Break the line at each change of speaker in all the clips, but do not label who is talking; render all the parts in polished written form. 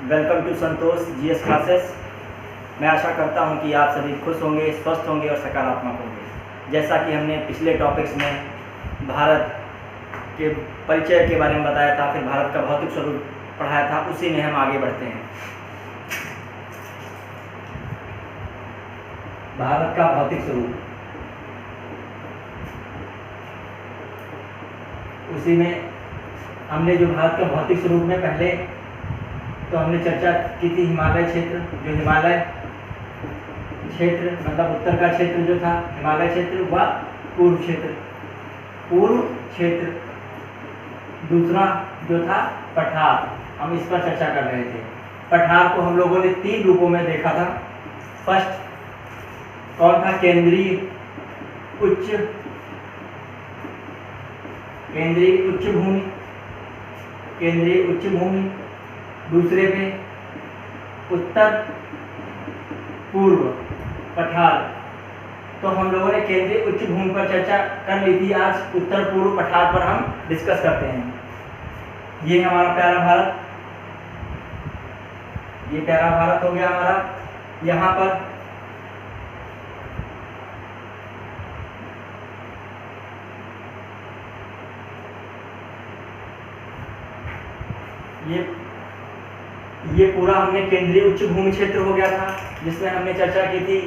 Welcome to Santosh GS classes. मैं आशा करता हूं कि आप सभी खुश होंगे, स्वस्थ होंगे और सकारात्मक होंगे। जैसा कि हमने पिछले टॉपिक्स में भारत के परिचय के बारे में बताया था, फिर भारत का भौतिक स्वरूप पढ़ाया था, उसी में हम आगे बढ़ते हैं। भारत का भौतिक स्वरूप, उसी में हमने जो भारत का भौतिक स्वरूप में पहले तो हमने चर्चा की थी हिमालय क्षेत्र। जो हिमालय क्षेत्र मतलब उत्तर का क्षेत्र जो था हिमालय क्षेत्र व पूर्व क्षेत्र दूसरा जो था पठार, हम इस पर चर्चा कर रहे थे। पठार को हम लोगों ने 3 रूपों में देखा था। फर्स्ट कौन था? केंद्रीय उच्च भूमि, दूसरे पे उत्तर पूर्व पठार। तो हम लोगों ने केंद्रीय उच्च भूमि पर चर्चा कर ली थी। आज उत्तर पूर्व पठार पर हम डिस्कस करते हैं। ये हमारा प्यारा भारत, ये प्यारा भारत हो गया हमारा। यहाँ पर ये पूरा हमने केंद्रीय उच्च भूमि क्षेत्र हो गया था, जिसमें हमने चर्चा की थी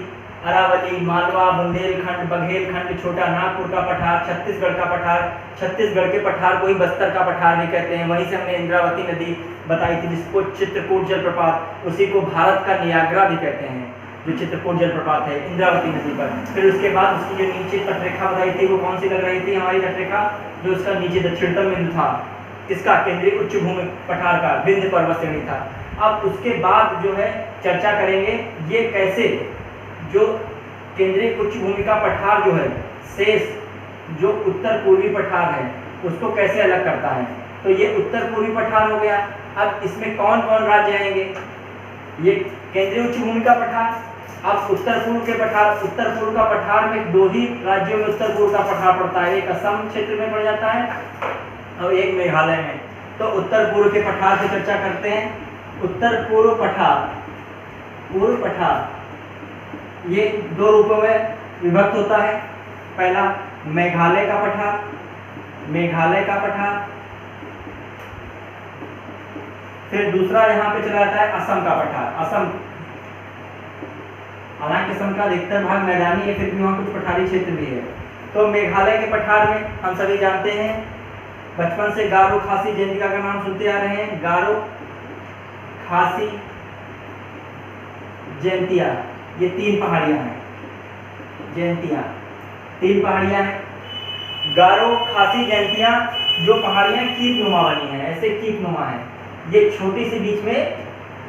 अरावली, मालवा, बुंदेलखंड, बघेलखंड, छोटा नागपुर का पठार, छत्तीसगढ़ का पठार। छत्तीसगढ़ के पठार को ही बस्तर का पठार भी कहते हैं। वहीं से हमने इंद्रावती नदी बताई थी, जिसको चित्रकूट जलप्रपात, उसी को भारत का नियाग्रा भी कहते हैं, जो चित्रकूट जलप्रपात है इंद्रावती नदी पर। फिर उसके बाद उसकी जो नीचे तटरेखा बताई थी वो कौन सी लग रही थी? हमारी तटरेखा जो उसका नीचे दक्षिणतम बिंदु था, किसका? केंद्रीय उच्च भूमि पठार का, विंध्य पर्वत श्रेणी था। अब उसके बाद जो है चर्चा करेंगे ये कैसे जो केंद्रीय उच्च भूमि का पठार जो है शेष जो उत्तर पूर्वी पठार है उसको कैसे अलग करता है। तो ये उत्तर पूर्वी पठार हो गया। अब इसमें कौन कौन राज्य आएंगे? ये केंद्रीय उच्च भूमि का पठार। अब उत्तर पूर्व के पठार, उत्तर पूर्व का पठार में 2 ही राज्यों में उत्तर पूर्व का पठार पड़ता है। एक असम क्षेत्र में पड़ जाता है और एक मेघालय में। तो उत्तर पूर्व के पठार की चर्चा करते हैं। उत्तर पूर्व पठार ये 2 रूपों में विभक्त होता है। पहला मेघालय का पठार, फिर दूसरा यहाँ पे चला जाता है असम का पठार। असम, हालांकि असम का अधिकतर भाग मैदानी है, फिर भी वहाँ कुछ पठारी क्षेत्र भी है। तो मेघालय के पठार में हम सभी जानते हैं, बचपन से गारो, खासी, जयंतिया का नाम सुनते आ रहे हैं। गारो, खासी, जयंतिया, ये 3 पहाड़ियां हैं। जयंतिया 3 पहाड़ियां हैं। गारो, खासी, जयंतिया जो पहाड़ियां कीपनुमा बनी हैं, ऐसे कीपनुमा है। ये छोटी सी बीच में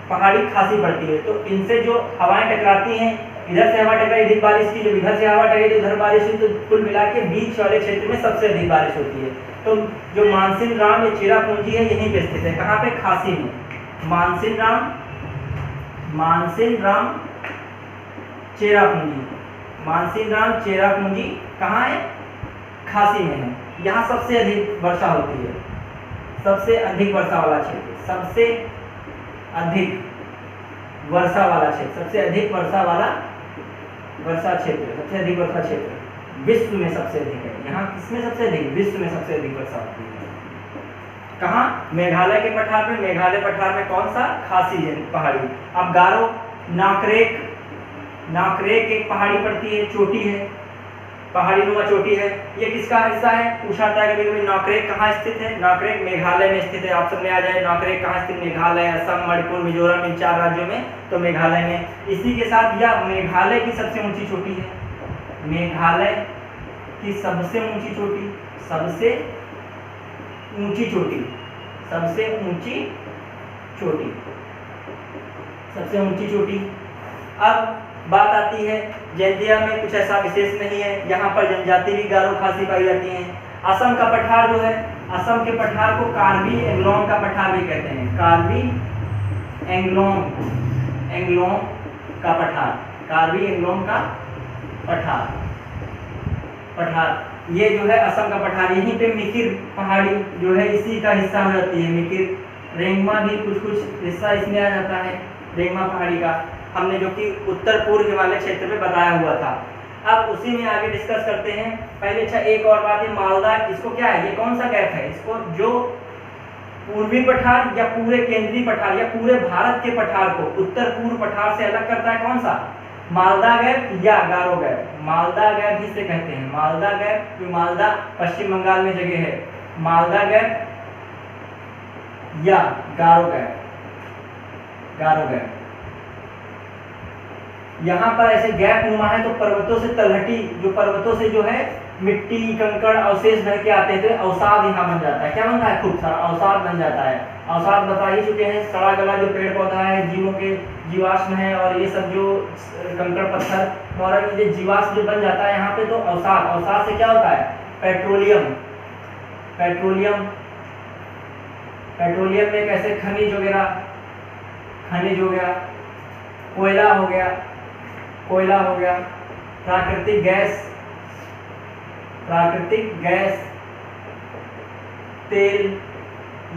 पहाड़ी खासी पड़ती है। तो इनसे जो हवाएं टकराती हैं, इधर से हवा टकराई, अधिक बारिश की, जब इधर से हवा टकराई तो इधर बारिश हुई, तो कुल मिला के बीच वाले क्षेत्र में सबसे अधिक बारिश होती है। तो जो मानसिन राम या चेरापूंजी है यहीं पे स्थित है। कहाँ पे? खासी में। मानसिन राम चेरापूंजी कहाँ है? खासी में है। यहाँ सबसे अधिक वर्षा होती है, सबसे अधिक वर्षा वाला क्षेत्र, सबसे अधिक वर्षा क्षेत्र विश्व में सबसे अधिक है। यहाँ किसमें सबसे अधिक? विश्व में सबसे अधिक वर्षा होती है। कहाँ? मेघालय के पठार में। मेघालय पठार में कौन सा? खासी है पहाड़ी। अब गारो, नाकरेक एक पहाड़ी पड़ती है, चोटी है, पहाड़ी नुमा चोटी है। ये किसका हिस्सा है? पूछा जाता है कभी-कभी। नाकरेक कहाँ स्थित है? नाकरेक मेघालय में स्थित है। ऑप्शन में आ जाए नाकरेक कहाँ स्थित? मेघालय, असम, मणिपुर, मिजोरम, इन 4 राज्यों में। तो मेघालय में। इसी के साथ यह मेघालय की सबसे ऊंची चोटी है। मेघालय की सबसे ऊंची चोटी। अब बात आती है जयंतिया में कुछ ऐसा विशेष नहीं है। यहाँ पर जनजाति भी गारो, खासी पाई जाती हैं। असम का पठार जो है, असम के पठार को कार्बी एंग्लोंग का पठार भी कहते हैं। कार्बी एंग्लोंग का पठार ये जो है असम का पठार। यहीं पे मिकिर पहाड़ी जो है इसी का हिस्सा हो जाती है। मिकिर रेंगमा भी कुछ कुछ हिस्सा इसमें आ जाता है, रेंगमा पहाड़ी का, हमने जो कि उत्तर पूर्व हिमालय क्षेत्र में बताया हुआ था। अब उसी में आगे डिस्कस करते हैं। पहले अच्छा एक और बात है, मालदा, इसको क्या है, ये कौन सा गैप है, इसको जो पूर्वी पठार या पूरे केंद्रीय पठार या पूरे भारत के पठार को उत्तर पूर्व पठार से अलग करता है, कौन सा, मालदा गैप या गारो गैप। मालदा गैप जिसे कहते हैं, मालदा गैप, क्योंकि मालदा पश्चिम बंगाल में जगह है, मालदा गैप या गारो गैप, गारो गैप। यहाँ पर ऐसे गैप नुमा है तो पर्वतों से तलहटी, जो पर्वतों से जो है मिट्टी कंकड़ अवशेष भर के आते हैं, तो अवसाद यहाँ बन जाता है। क्या बनता है, खूब सारा अवसाद बन जाता है। अवसाद बता ही चुके हैं, सड़ा गला जो पेड़ पौधा है, जीवों के जीवाश्म है, और ये सब जो कंकड़ पत्थर मौरक ये जीवाश्म जो बन जाता है यहाँ पे, तो अवसाद, अवसाद से क्या होता है, पेट्रोलियम, पेट्रोलियम, पेट्रोलियम में कैसे खनिज वगैरह, खनिज हो गया, कोयला हो गया, कोयला हो गया, प्राकृतिक गैस, प्राकृतिक गैस, तेल,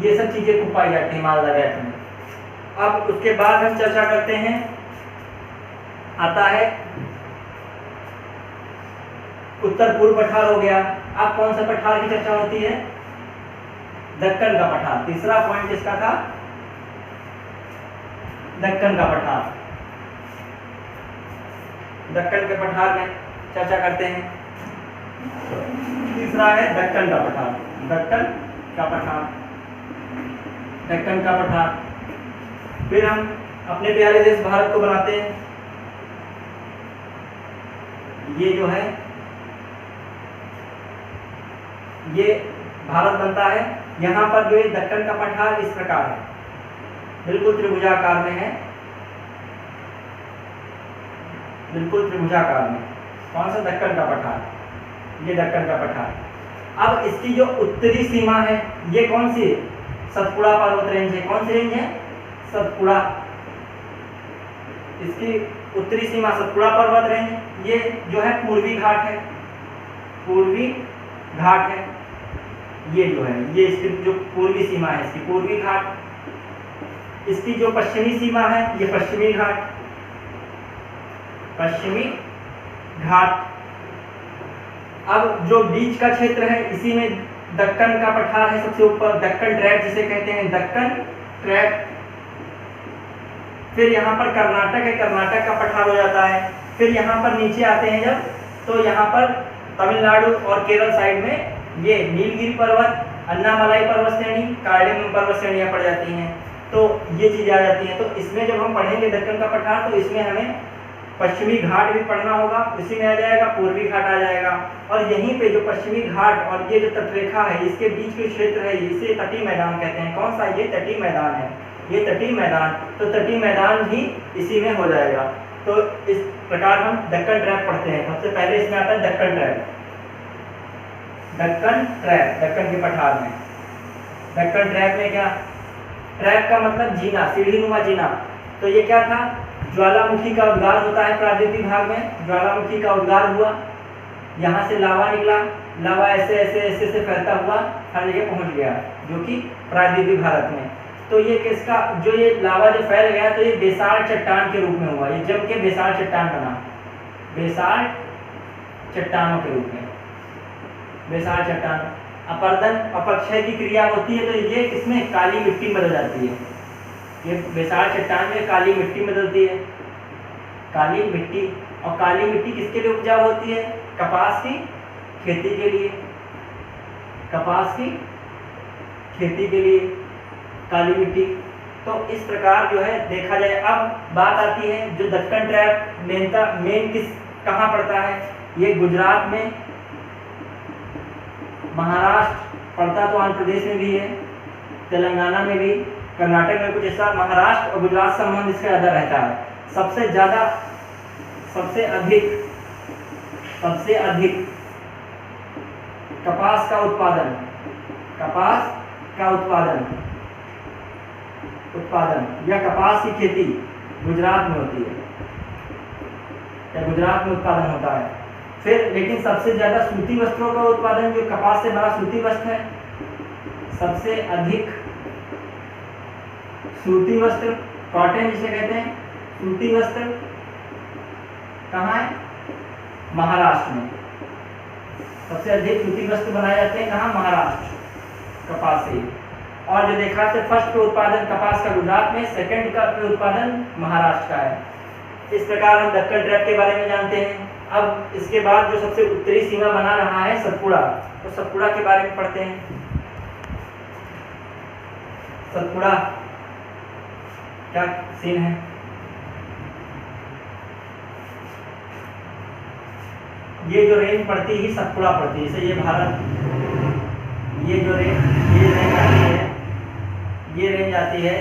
ये सब चीजें खूब पाई जाती है मालदा गैप में। अब उसके बाद हम चर्चा करते हैं, आता है उत्तर पूर्व पठार हो गया। अब कौन सा पठार की चर्चा होती है, दक्कन का पठार। तीसरा पॉइंट इसका था दक्कन का पठार, दक्कन के पठार में चर्चा करते हैं। तीसरा है दक्कन का पठार, दक्कन का पठार, दक्कन का पठार। फिर हम अपने प्यारे देश भारत को बनाते हैं, ये जो है ये भारत बनता है। यहाँ पर जो है दक्कन का पठार इस प्रकार है, बिल्कुल त्रिभुजाकार में है, बिल्कुल त्रिभुजाकार में। कौन सा, दक्कन का पठार, ये दक्कन का पठार। अब इसकी जो उत्तरी सीमा है ये कौन सी है, सतपुड़ा पर्वत रेंज है। कौन सी रेंज है, सतपुड़ा, इसकी उत्तरी सीमा सतपुड़ा पर्वत रेंज। ये जो है पूर्वी घाट है, पूर्वी घाट है, ये जो है ये इसकी जो पूर्वी सीमा है, इसकी पूर्वी घाट। इसकी जो पश्चिमी सीमा है ये पश्चिमी घाट, पश्चिमी घाट। अब जो बीच का क्षेत्र है इसी में दक्कन का पठार है, सबसे ऊपर दक्कन ट्रैप जिसे कहते हैं, दक्कन ट्रैप। फिर यहाँ पर कर्नाटक है, कर्नाटक का पठार हो जाता है। फिर यहाँ पर नीचे आते हैं जब, तो यहाँ पर तमिलनाडु और केरल साइड में ये नीलगिरी पर्वत, अन्नामलाई पर्वत श्रेणी, कार्डेमम पर्वत श्रेणियाँ पड़ जाती हैं, तो ये चीजें आ जाती हैं। तो इसमें जब हम पढ़ेंगे दक्कन का पठार, तो इसमें हमें पश्चिमी घाट भी पढ़ना होगा, इसी में आ जाएगा, पूर्वी घाट आ जाएगा। और यहीं पे जो पश्चिमी घाट और ये जो तटरेखा है इसके बीच के क्षेत्र है, इसे तटीय मैदान कहते हैं। कौन सा, ये तटीय मैदान है, ये तटीय मैदान। तो तटीय मैदान भी इसी में हो जाएगा। तो इस प्रकार हम दक्कन ट्रैप पढ़ते हैं। सबसे पहले इसमें आता है दक्कन ट्रैप, दक्कन ट्रैप, दक्कन के पठार में। दक्कन ट्रैप में क्या, ट्रैप का मतलब जीना, सीढ़ीनुमा जीना। तो ये क्या था, ज्वालामुखी का उद्गार होता है प्रायद्वीपीय भाग में, ज्वालामुखी का उद्गार हुआ, यहाँ से लावा निकला, लावा ऐसे ऐसे ऐसे से फैलता हुआ हर जगह पहुँच गया, जो कि प्रायद्वीपीय भारत में। तो ये किसका, जो ये लावा जो फैल गया, तो ये बेसाल्ट चट्टान के रूप में हुआ, ये जम के बेसाल्ट चट्टान बना, बेसाल्ट चट्टानों के रूप में, बेसाल्ट चट्टान। अपर्दन अपक्षय की क्रिया होती है, तो ये किसमें, काली मिट्टी में बदल जाती है। ये बेसाल्ट चट्टान में काली मिट्टी बदलती है, काली मिट्टी। और काली मिट्टी किसके लिए उपजाऊ होती है, कपास की खेती के लिए, कपास की खेती के लिए काली मिट्टी। तो इस प्रकार जो है देखा जाए। अब बात आती है जो दक्कन ट्रैप मेन किस कहाँ पड़ता है, ये गुजरात में, महाराष्ट्र पड़ता तो आंध्र प्रदेश में भी है, तेलंगाना में भी, कर्नाटक में कुछ ऐसा। महाराष्ट्र और गुजरात संबंध इसका ज़्यादा रहता है। सबसे ज़्यादा, सबसे अधिक कपास का उत्पादन, कपास का उत्पादन या कपास की खेती गुजरात में होती है, या गुजरात में उत्पादन होता है। फिर लेकिन सबसे ज़्यादा सूती वस्त्रों का उत्पादन, जो कपास से बना सूती वस्त्र है, सबसे अधिक सूती वस्त्र, कॉटन जिसे कहते हैं, सूती वस्त्र कहाँ है? महाराष्ट्र में। सबसे अधिक सूती वस्त्र बनाए जाते हैं कहाँ? महाराष्ट्र, कपास से। और जो देखा से फर्स्ट पे उत्पादन कपास का गुजरात में, सेकंड का पे उत्पादन महाराष्ट्र का है। इस प्रकार हम दक्कन ट्रैप के बारे में जानते हैं। अब इसके बाद जो सबसे उत्तरी सीमा बना रहा है सतपुड़ा, तो सतपुड़ा के बारे में पढ़ते हैं। सतपुड़ा क्या सीन है? ये जो रेंज पड़ती है सतपुड़ा पड़ती है, जैसे ये भारत, ये जो रेंज आती है, ये रेंज आती है,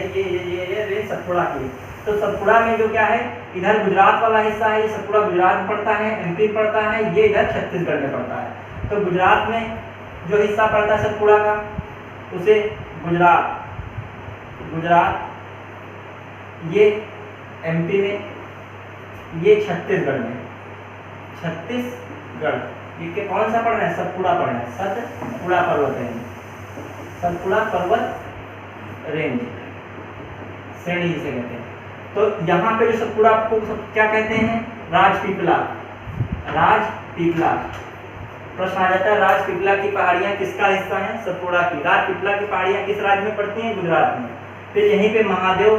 ये रेंज सतपुड़ा की। तो सतपुड़ा में जो क्या है, इधर गुजरात वाला हिस्सा है, ये सतपुड़ा गुजरात में पड़ता है, एमपी पड़ता है, ये इधर छत्तीसगढ़ में पड़ता है। तो गुजरात में जो हिस्सा पड़ता है सतपुड़ा का, उसे गुजरात, ये एमपी में, ये छत्तीसगढ़ में, छत्तीसगढ़, ये कौन सा पढ़ना है? सतपुड़ा पढ़ना है, सतपुड़ा पर्वत रेंज, सतपुड़ा पर्वत रेंज श्रेणी जिसे कहते हैं। तो यहाँ पे जो सतपुड़ा को क्या कहते हैं? राजपीपला, राजपीपला। प्रश्न आ जाता है राजपीपला की पहाड़ियाँ किसका हिस्सा हैं? सतपुड़ा की। राजपीपला की पहाड़ियाँ किस राज्य में पड़ती हैं? गुजरात में। फिर यहीं पे महादेव,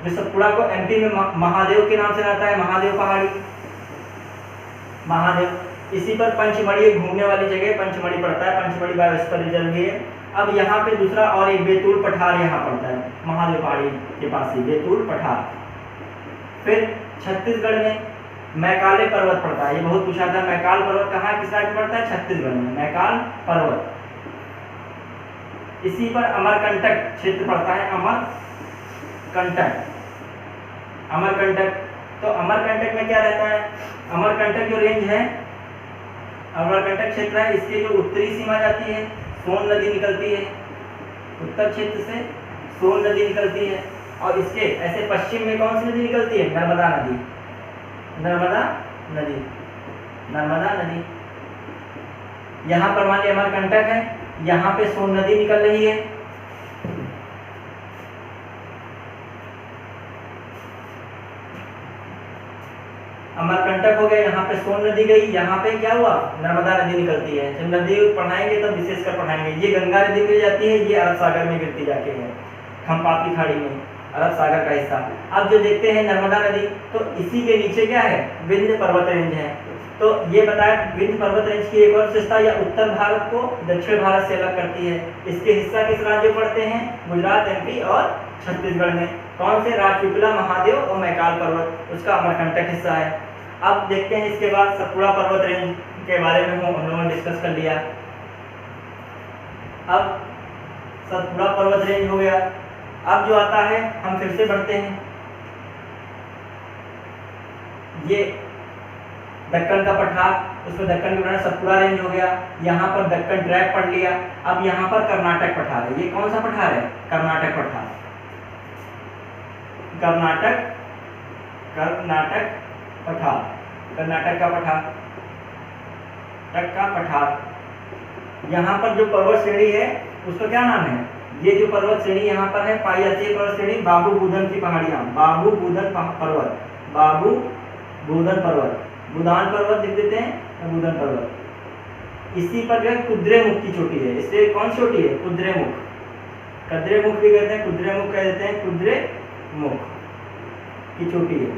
जो सतपुड़ा को एमपी में महादेव के नाम से आता है, महादेव पहाड़ी, महादेव। इसी पर पंचमढ़ी घूमने वाली जगह पंचमढ़ी पड़ता है, पंचमढ़ी बायोस्फीयर रिजर्व भी है। अब यहाँ पे दूसरा और एक बेतुल पठार यहाँ पड़ता है, महादेव पहाड़ी के पास ही बेतुल पठार। फिर छत्तीसगढ़ में मैकाले पर्वत पड़ता है, ये बहुत पूछा था। मैकाल पर्वत कहाँ किस राज्य में पड़ता है? छत्तीसगढ़ में, मैकाल पर्वत। इसी पर अमरकंटक क्षेत्र पड़ता है, अमरकंटक, अमरकंटक। तो अमरकंटक में क्या रहता है? अमरकंटक जो रेंज है, अमरकंटक क्षेत्र है, इसकी जो उत्तरी सीमा जाती है, सोन नदी निकलती है, उत्तर क्षेत्र से सोन नदी निकलती है। और इसके ऐसे पश्चिम में कौन सी नदी निकलती है? नर्मदा नदी, नर्मदा नदी, नर्मदा नदी। यहाँ पर मान लीजिए अमरकंटक है, यहाँ पे सोन नदी निकल रही है, अमरकंटक हो गया, यहाँ पे सोन नदी गई, यहाँ पे क्या हुआ? नर्मदा नदी निकलती है। जब नदी पढ़ाएंगे तब विशेषकर पढ़ाएंगे। ये गंगा नदी मिल जाती है, ये अरब सागर में गिरती जाके है, खम्पाती खाड़ी में, अरब सागर का हिस्सा। अब जो देखते हैं नर्मदा नदी, तो इसी के नीचे क्या है? विंध्य पर्वत रेंज है। तो ये बताया विंध्य पर्वत रेंज की एक और विशेषता, या उत्तर भारत को दक्षिण भारत से अलग करती है। इसके हिस्सा किस राज्य पड़ते हैं? गुजरात, एमपी और छत्तीसगढ़ में। कौन से? राजपीपला, महादेव और मैकाल पर्वत, उसका अमरकंटक हिस्सा है। अब देखते हैं इसके बाद सतपुड़ा पर्वत रेंज के बारे में हम लोगों ने डिस्कस कर लिया। अब सतपुड़ा पर्वत रेंज हो गया। अब जो आता है, हम फिर से बढ़ते हैं, ये दक्कन का पठार, उसमें दक्कन के पठार सतपुड़ा रेंज हो गया। यहाँ पर दक्कन ट्रैप पढ़ लिया। अब यहाँ पर कर्नाटक पठार है। ये कौन सा पठार है? कर्नाटक पठार, कर्नाटक, कर्नाटक पठार, कर्नाटक का पठार, तक का पठार। यहाँ पर जो पर्वत श्रेणी है उसका क्या नाम है? ये जो पर्वत श्रेणी यहाँ पर है पाई जाती है, पर्वत श्रेणी बाबू बुदन की पहाड़ियाँ, बाबू बुदन पर्वत, बाबू बुदन पर्वत, बुदान पर्वत लिख देते हैं, बुदन पर्वत। इसी पर जो है कुद्रेमुख की चोटी है। इससे कौन सी चोटी है? कुद्रेमुख, कद्रेमुख भी कहते हैं, कुद्रेमुख कह देते हैं, कुद्रेमुख की चोटी है,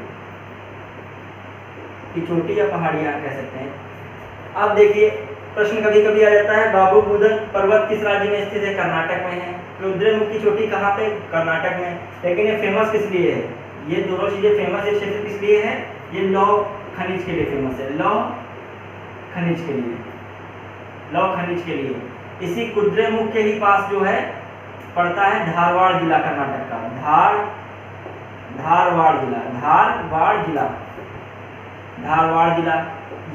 की चोटी या पहाड़ियाँ कह सकते हैं। अब देखिए प्रश्न कभी कभी आ जाता है, बाबू बुदन पर्वत किस राज्य में स्थित है? कर्नाटक में है। कुद्रेमुख की चोटी कहाँ पे? कर्नाटक में। लेकिन ये फेमस किस लिए है? ये दोनों चीजें फेमस ये क्षेत्र किस लिए है? ये लौह खनिज के लिए फेमस है, लौह खनिज के लिए, लौह खनिज के लिए। इसी कुद्रेमुख के ही पास जो है पड़ता है धारवाड़ जिला कर्नाटक का, धारवाड़ जिला, धारवाड़ जिला, धारवाड़ जिला।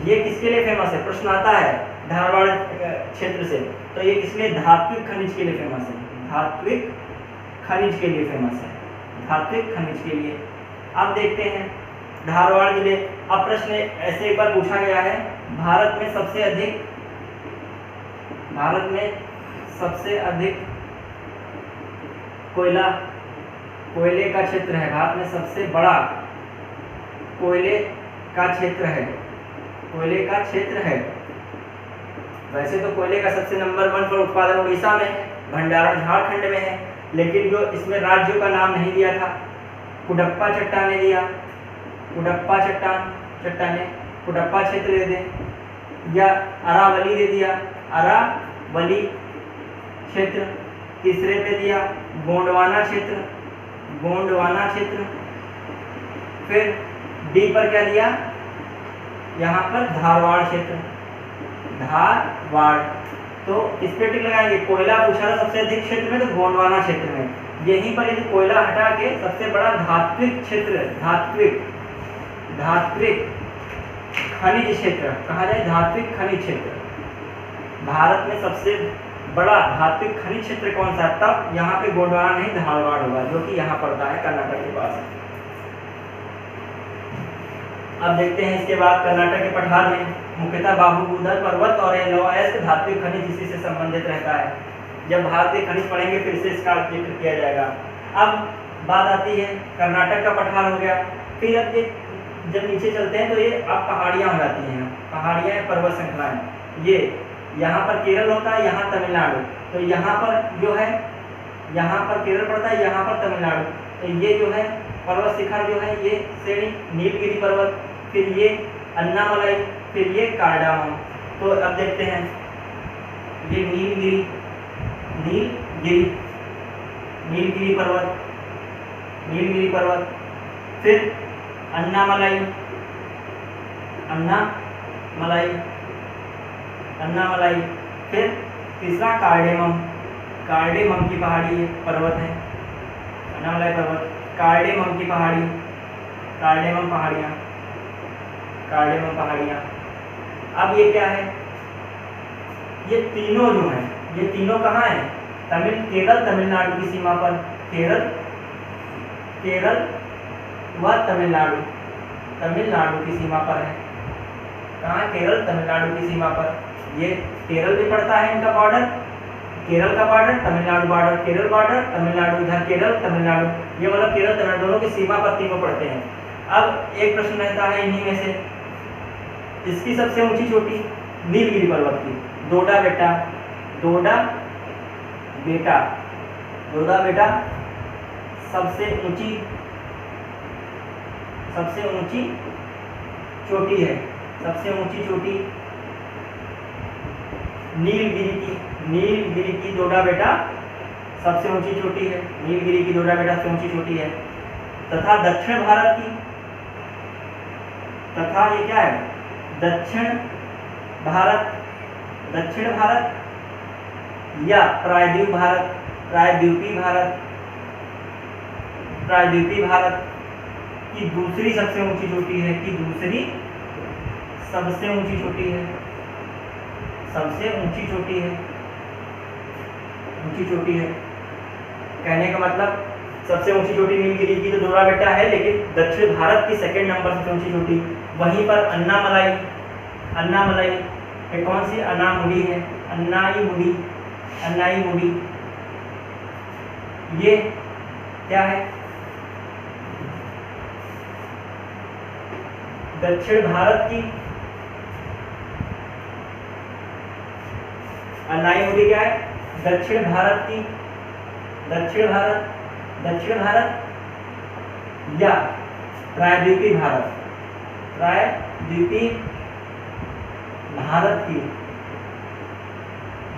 ये किसके लिए फेमस है? प्रश्न आता है धारवाड़ क्षेत्र से, तो ये किसलिए? धात्विक खनिज के लिए फेमस है, धात्विक खनिज के लिए फेमस है, धात्विक खनिज के लिए। अब देखते हैं धारवाड़ जिले। अब प्रश्न ऐसे एक बार पूछा गया है, भारत में सबसे अधिक कोयला कोयले का क्षेत्र है, भारत में सबसे बड़ा कोयले का क्षेत्र है, कोयले का क्षेत्र है। वैसे तो कोयले का सबसे नंबर 1 पर उत्पादन उड़ीसा में है, भंडारण झारखंड में है, लेकिन जो इसमें राज्यों का नाम नहीं दिया था, कुडप्पा चट्टाने दिया, कुडप्पा चट्टाने कुडप्पा क्षेत्र दे दें, या अरावली दे दिया, अरावली क्षेत्र। तीसरे पे दिया गोंडवाना क्षेत्र, गोंडवाना क्षेत्र। फिर डी पर क्या दिया, यहाँ पर धारवाड़ क्षेत्र, धारवाड़। तो इस पे टिक लगाएंगे। कोयला पूछा था सबसे अधिक क्षेत्र में, तो गोंडवाना क्षेत्र में। यहीं पर यदि कोयला हटा के सबसे बड़ा धात्विक क्षेत्र, धात्विक खनिज क्षेत्र कहा जाए, धात्विक खनिज क्षेत्र। भारत में सबसे बड़ा धात्विक खनिज क्षेत्र कौन सा है? तब यहाँ पे गोंडवाना नहीं, धारवाड़ होगा, जो कि यहाँ पड़ता है कर्नाटक के पास। अब देखते हैं इसके बाद कर्नाटक के पठार में मुख्यतः बाहुबुधर पर्वत और अयस्क धात्विक खनिज इसी से संबंधित रहता है। जब भारतीय खनिज पढ़ेंगे फिर से इसका जिक्र किया जाएगा। अब बात आती है कर्नाटक का पठार हो गया। फिर अब ये जब नीचे चलते हैं तो ये अब पहाड़ियाँ हो जाती हैं, पहाड़ियाँ पर्वत श्रृंखलाएं। ये यहाँ पर केरल होता है, यहाँ तमिलनाडु। तो यहाँ पर जो है, यहाँ पर केरल पड़ता है, यहाँ पर तमिलनाडु। तो ये जो है पर्वत शिखर जो है, ये श्रेणी नीलगिरी पर्वत, फिर ये अन्नामलाई, फिर ये कार्डामम। तो अब देखते हैं, ये नीलगिरी पर्वत, नीलगिरी पर्वत, फिर अन्नामलाई, फिर तीसरा कार्डेमम की पहाड़ी पर्वत है, अन्नामलाई पर्वत, कार्डेमम की पहाड़ी, कार्डेमम पहाड़ियाँ। अब ये क्या है, ये तीनों जो हैं, ये तीनों कहाँ हैं? केरल तमिलनाडु की सीमा पर, केरल व तमिलनाडु की सीमा पर है। कहाँ? केरल तमिलनाडु की सीमा पर। ये केरल भी पड़ता है, इनका बॉर्डर, केरल का border, Tamil Nadu border, Kerala border, Tamil Nadu, इधर केरल तमिलनाडु, ये मतलब केरल तमिलनाडु दोनों की सीमा पर तीनों पड़ते हैं। अब एक प्रश्न रहता है इन्हीं में से, इसकी सबसे ऊंची चोटी नीलगिरी पर्वत की, दोडा बेटा सबसे ऊंची चोटी है, सबसे ऊंची चोटी नीलगिरी की दोडा बेटा सबसे ऊंची चोटी है, नीलगिरी की दोडा बेटा सबसे ऊंची चोटी है। तथा दक्षिण भारत की, तथा ये क्या है? दक्षिण भारत या प्रायद्वीपी भारत की दूसरी सबसे ऊंची चोटी है, सबसे ऊंची चोटी है। कहने का मतलब सबसे ऊंची चोटी नीलगिरी की तो दोडा बेटा है, लेकिन दक्षिण भारत की सेकंड नंबर सबसे ऊंची चोटी। वहीं पर अन्नामलाई है, कौन सी? अन्नामुडी है, अन्नाईमुडी। ये क्या है? दक्षिण भारत की अन्नाईमुडी क्या है? दक्षिण भारत या प्रायद्वीपी भारत की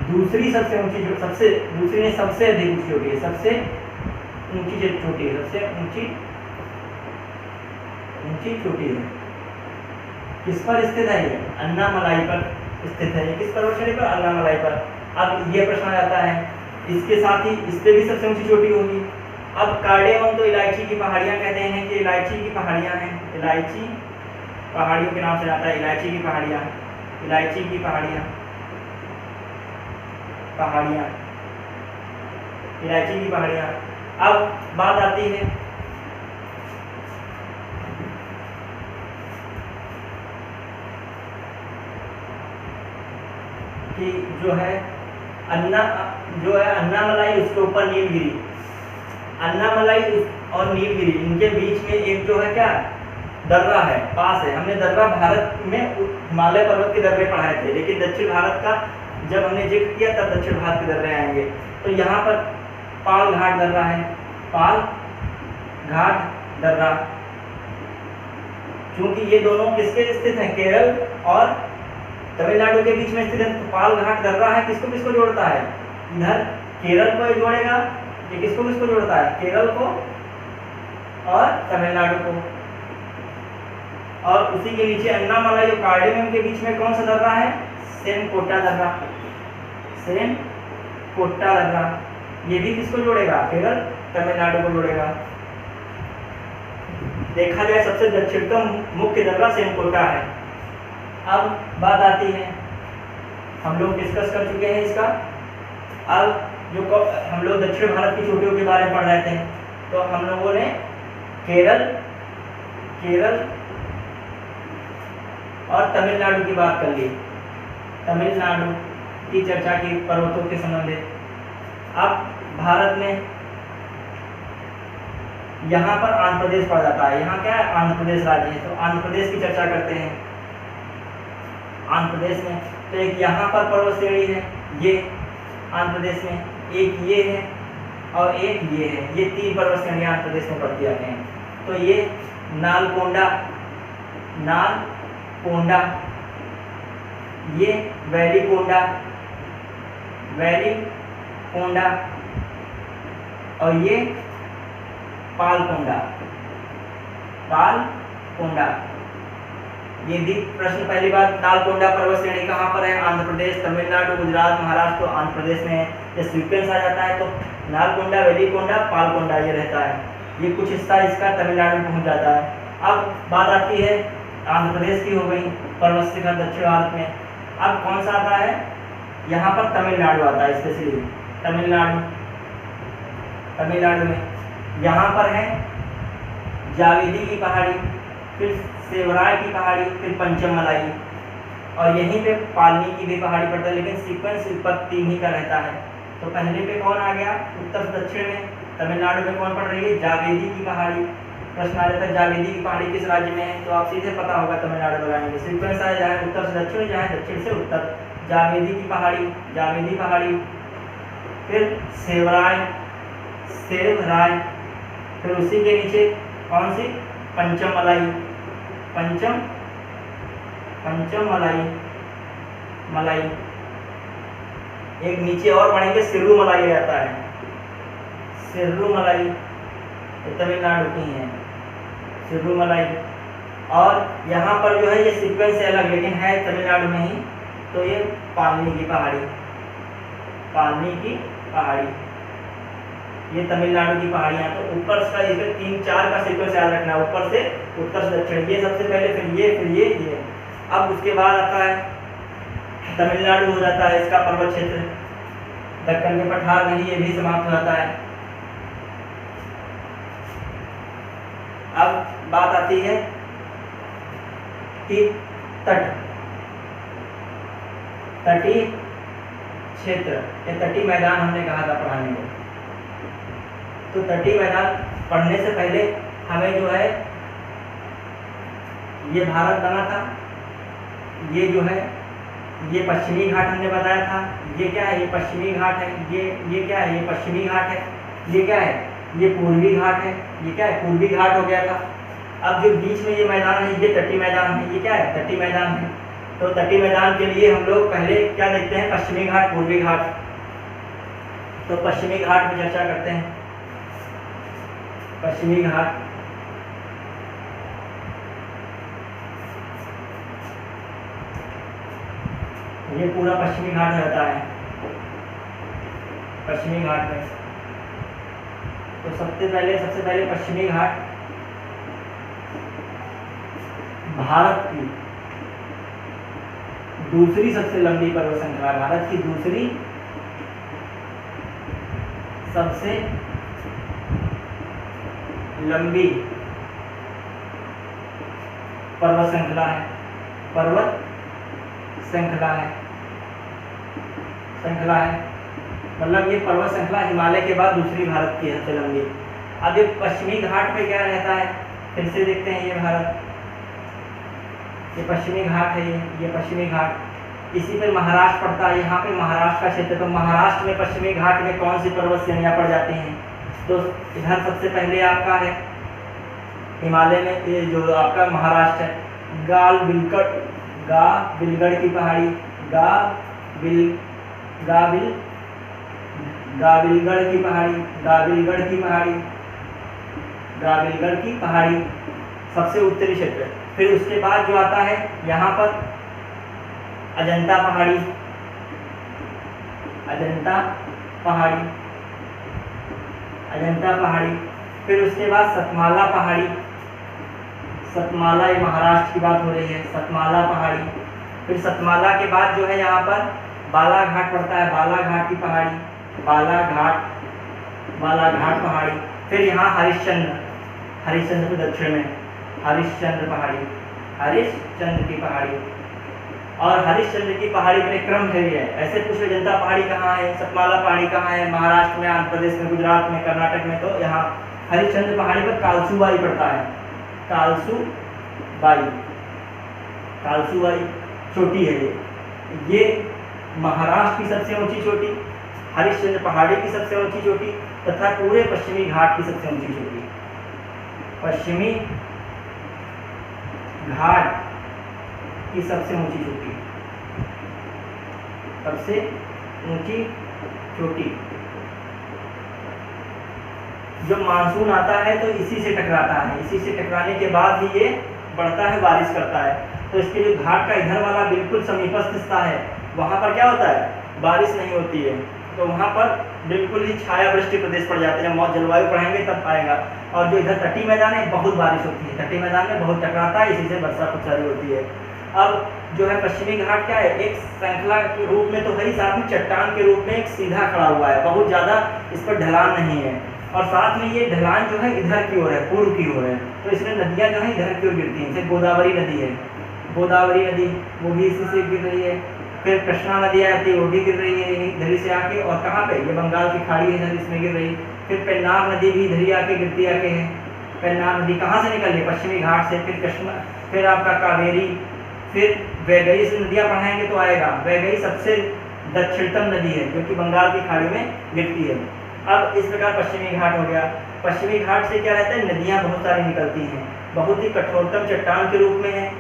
दूसरी सबसे ऊंची, दूसरी ने सबसे अधिक ऊंची चोटी है, सबसे ऊंची चोटी है। किस पर स्थित है? ये अन्नामलाई पर स्थित है। किस पर्वतश्रेणी पर? अन्नामलाई पर। अब ये प्रश्न आ जाता है, इसके साथ ही इस पे भी सबसे ऊंची चोटी होगी। अब कार्डेमम तो इलायची की पहाड़ियाँ कहते हैं कि इलायची की पहाड़ियाँ हैं, इलायची पहाड़ियों के नाम से आता है, इलायची की पहाड़ियाँ, इलायची की पहाड़ियाँ। अब बात आती है कि जो है अन्नामलाई, उसके ऊपर नीलगिरी, अन्नामलाई और नीलगिरी, इनके बीच में एक जो है क्या दर्रा है, पास है। हमने दर्रा भारत में हिमालय पर्वत के दर्रे पढ़ाए थे, लेकिन दक्षिण भारत का जब हमने जिक्र किया तब दक्षिण भारत के दर्रे आएंगे। तो यहाँ पर पाल घाट दर्रा है, पाल घाट दर्रा, क्योंकि ये दोनों किसके स्थित हैं, केरल और तमिलनाडु के बीच में स्थित है। तो पाल घाट दर्रा है, किसको किसको जोड़ता है, इधर केरल को जोड़ेगा, ये किसको किसको जोड़ता है, केरल को और तमिलनाडु को। और उसी के नीचे अन्नामलाई और कार्डेमम के बीच में कौन सा दर्रा है, सेनकोटा दर्रा, सेनकोटा दर्रा, ये भी किसको जोड़ेगा, केरल तमिलनाडु को जोड़ेगा। देखा जाए सबसे दक्षिणतम मुख्य दर्रा सेनकोटा है। अब बात आती है, हम लोग डिस्कस कर चुके हैं इसका। अब जो हम लोग दक्षिण भारत की चोटियों के बारे में पढ़ रहे थे, तो हम लोगों ने केरल और तमिलनाडु की बात कर ली, तमिलनाडु की चर्चा की पर्वतों के संबंधित। अब भारत में यहाँ पर आंध्र प्रदेश पड़ जाता है, यहाँ क्या है, आंध्र प्रदेश राज्य है। तो आंध्र प्रदेश की चर्चा करते हैं। आंध्र प्रदेश में तो एक यहाँ पर पर्वत श्रेणी है, ये आंध्र प्रदेश में, एक ये है और एक ये है, ये 3 पर्वत श्रेणियाँ आंध्र प्रदेश में पड़ती जाती हैं। तो ये नालकोंडा, ये वेलिकोंडा और ये पालकोंडा। ये भी प्रश्न, पहली बात, नालकोंडा पर्वत श्रेणी कहाँ पर है, आंध्र प्रदेश, तमिलनाडु, गुजरात, महाराष्ट्र। तो आंध्र प्रदेश में है। ये सीक्वेंस आ जाता है, तो नालकोंडा, वेलिकोंडा, पालकोंडा ये रहता है। ये कुछ हिस्सा इसका तमिलनाडु में पहुँच जाता है। अब बात आती है आंध्र प्रदेश की, हो गई पर्वत शिखर दक्षिण भारत में। अब कौन सा आता है, यहाँ पर तमिलनाडु आता है, स्पेशली तमिलनाडु में यहाँ पर है जावेदी की पहाड़ी, फिर सेवराय की पहाड़ी, फिर पंचमलाई, और यहीं पे पालनी की भी पहाड़ी पड़ता है, लेकिन सीक्वेंस ऊपर 3 ही का रहता है। तो पहले पे कौन आ गया, उत्तर से दक्षिण में तमिलनाडु में कौन पड़ रही है, जावेदी की पहाड़ी। प्रश्न आ जाता है जावेदी की पहाड़ी किस राज्य में है, तो आप सीधे पता होगा तमिलनाडु लगाएंगे। सीक्वेंस आया जाए उत्तर से दक्षिण, जाए दक्षिण से उत्तर, जावेदी की पहाड़ी, फिर सेवराय, फिर उसी के नीचे कौन सी, पंचमलाई, एक नीचे और बढ़ेंगे सिर्रुमलाई आता है, सिर्रुमलाई तो तमिलनाडु की है, सिर्रुमलाई। और यहाँ पर जो है ये सीक्वेंस से अलग, लेकिन है तमिलनाडु में ही। तो ये पालनी की पहाड़ी, ये तमिलनाडु की पहाड़ियाँ। तो ऊपर का इसमें 3-4 का सीक्वेंस याद रखना, ऊपर से उत्तर से दक्षिण, ये सबसे पहले, फिर ये। अब उसके बाद आता है तमिलनाडु, हो जाता है इसका पर्वत क्षेत्र, दक्कन के पठार नहीं, ये भी समाप्त हो जाता है। अब बात आती है कि तटीय क्षेत्र, ये तटीय मैदान हमने कहा था पढ़ाने को। तो तटीय मैदान पढ़ने से पहले हमें जो है, ये भारत बना था, ये जो है ये पश्चिमी घाट हमने बताया था, ये क्या है, ये पश्चिमी घाट है, ये क्या है, ये पश्चिमी घाट है, ये क्या है, ये पूर्वी घाट है, ये क्या है, पूर्वी घाट हो गया था। अब जो बीच में ये मैदान है, ये तटीय मैदान है, ये क्या है, तटीय मैदान है। तो तटीय मैदान के लिए हम लोग पहले क्या देखते हैं, पश्चिमी घाट, पूर्वी घाट। तो पश्चिमी घाट में चर्चा करते हैं। पश्चिमी घाट, ये पूरा पश्चिमी घाट रहता है, पश्चिमी घाट में। तो सबसे पहले पश्चिमी घाट भारत की दूसरी सबसे लंबी पर्वत श्रृंखला, भारत की दूसरी सबसे लंबी पर्वत श्रृंखला है, मतलब ये पर्वत श्रृंखला हिमालय के बाद दूसरी भारत की सबसे लंबी अब ये पश्चिमी घाट पे क्या रहता है, फिर से देखते हैं। ये भारत, ये पश्चिमी घाट है, ये पश्चिमी घाट, इसी पे महाराष्ट्र पड़ता है। यहाँ पे महाराष्ट्र का क्षेत्र, तो महाराष्ट्र में पश्चिमी घाट में कौन सी पर्वत श्रेणियाँ पड़ जाती हैं? तो इधर सबसे पहले आपका है हिमालय में, ये जो आपका महाराष्ट्र है, गाविलगढ़ की पहाड़ी, गाविलगढ़ की पहाड़ी, गाविलगढ़ की पहाड़ी सबसे उत्तरी क्षेत्र। फिर उसके बाद जो आता है यहाँ पर अजंता पहाड़ी, अजंता पहाड़ी। फिर उसके बाद सतमाला पहाड़ी, सतमाला, ये महाराष्ट्र की बात हो रही है, सतमाला पहाड़ी। फिर सतमाला के बाद जो है यहाँ पर बालाघाट पड़ता है, बालाघाट की पहाड़ी, बालाघाट पहाड़ी। फिर यहाँ हरिश्चंद्र के दक्षिण में हरिश्चंद्र की पहाड़ी। और हरिश्चंद्र की पहाड़ी में क्रम है ये, ऐसे पूछ रहे जनता पहाड़ी कहाँ है, सतमाला पहाड़ी कहाँ है, महाराष्ट्र में, आंध्र प्रदेश में, गुजरात में, कर्नाटक में, तो यहाँ हरिश्चंद्र पहाड़ी पर कालसूबाई पड़ता है, कालसूबाई चोटी है ये महाराष्ट्र की सबसे ऊंची चोटी, हरिश्चंद्र पहाड़ी की सबसे ऊंची चोटी तथा पूरे पश्चिमी घाट की सबसे ऊंची चोटी, पश्चिमी घाट की सबसे ऊंची चोटी, सबसे ऊंची चोटी। जब मानसून आता है तो इसी से टकराता है, इसी से टकराने के बाद ही ये बढ़ता है, बारिश करता है। तो इसके जो घाट का इधर वाला बिल्कुल समीपस्थ हिस्सा है, वहाँ पर क्या होता है, बारिश नहीं होती है, तो वहाँ पर बिल्कुल ही छाया वृष्टि प्रदेश पड़ जाते हैं। जब जलवायु पढ़ेंगे तब पाएगा। और जो इधर तटीय मैदान है बहुत बारिश होती है, तटीय मैदान में बहुत टकराता है, इसी से वर्षा खूब सारी होती है। अब जो है पश्चिमी घाट क्या है, एक श्रृंखला के रूप में तो है ही, साथ में चट्टान के रूप में एक सीधा खड़ा हुआ है, बहुत ज़्यादा इस पर ढलान नहीं है, और साथ में ये ढलान जो है इधर की ओर है, पूर्व की ओर है, तो इसमें नदियाँ जो है इधर की ओर गिरती हैं। जैसे गोदावरी नदी है, गोदावरी नदी वो भी इसी से गिर रही है। फिर कृष्णा नदी आती है, वो भी गिर रही है इधर से आके, और कहाँ पे, ये बंगाल की खाड़ी है इधर, इसमें गिर रही। फिर पेन्नार नदी भी इधर ही आके गिरती आके है। पेन्नार नदी कहाँ से निकल रही है, पश्चिमी घाट से। फिर कृष्णा, फिर आपका कावेरी, फिर वैगई से नदियाँ पढ़ाएंगे तो आएगा, वैगई सबसे दक्षिणतम नदी है जो कि बंगाल की खाड़ी में गिरती है। अब इस प्रकार पश्चिमी घाट हो गया। पश्चिमी घाट से क्या रहता है, नदियाँ बहुत सारी निकलती हैं, बहुत ही कठोरतम चट्टान के रूप में है।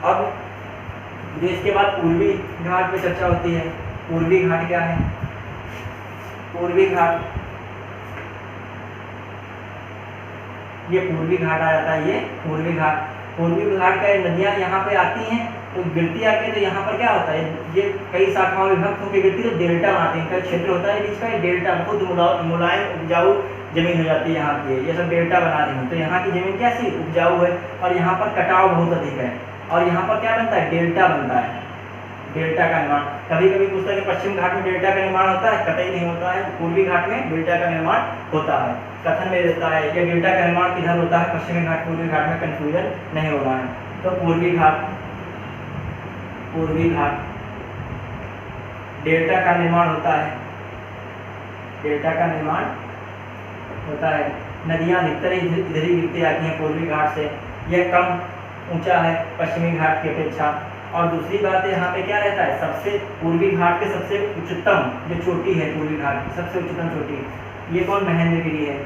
अब जो इसके बाद पूर्वी घाट पे चर्चा होती है। पूर्वी घाट क्या है, पूर्वी घाट, ये पूर्वी घाट आ जाता है, ये पूर्वी घाट। पूर्वी घाट का नदियाँ यहाँ पे आती हैं तो गिरती आके, तो यहाँ पर क्या होता है, ये कई शाखाओं में विभक्त होकर गिरती है, तो डेल्टा बनाते हैं। इनका क्षेत्र होता है बीच का, डेल्टा, बहुत मुलायम उपजाऊ जमीन हो जाती है यहाँ की, ये सब डेल्टा बना रही है। तो यहाँ की जमीन कैसी उपजाऊ है, और यहाँ पर कटाव बहुत अधिक है, और यहाँ पर क्या बनता है, डेल्टा बनता है, डेल्टा का निर्माण। कभी कभी पूछता है कि पश्चिम घाट में डेल्टा का निर्माण होता है, कतई नहीं होता है। पूर्वी घाट में डेल्टा का निर्माण होता है, कथन में देता है कि डेल्टा का निर्माण किधर होता है, पश्चिमी घाट पूर्वी घाट में, कंफ्यूजन नहीं होना है। तो पूर्वी घाट, पूर्वी घाट डेल्टा का निर्माण होता है, डेल्टा का निर्माण होता है। नदियाँ अधिकतर इधर ही गिरती आती हैं पूर्वी घाट से, यह कम ऊंचा है पश्चिमी घाट की अपेक्षा। और दूसरी बात यहाँ पे क्या रहता है, सबसे पूर्वी घाट के सबसे उच्चतम जो चोटी है, पूर्वी घाट की सबसे उच्चतम चोटी, ये कौन, महेंद्रगिरी है,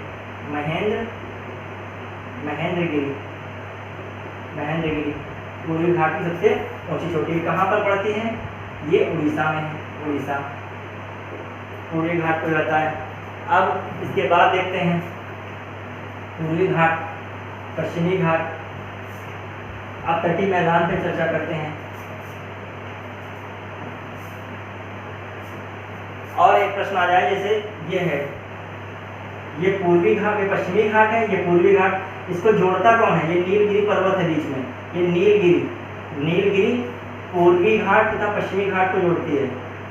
महेंद्रगिरी पूर्वी घाट की सबसे ऊंची चोटी कहाँ पर पड़ती है, ये उड़ीसा में है, उड़ीसा पूर्वी घाट पर रहता है। अब इसके बाद देखते हैं पूर्वी घाट, पश्चिमी घाट। अब तटीय मैदान पे चर्चा करते हैं। और एक प्रश्न आ जाए, जैसे ये है, ये पूर्वी घाट, ये पश्चिमी घाट है, ये पूर्वी घाट, इसको जोड़ता कौन है, ये नीलगिरी पर्वत है बीच में, ये नीलगिरी पूर्वी घाट तथा पश्चिमी घाट को जोड़ती है।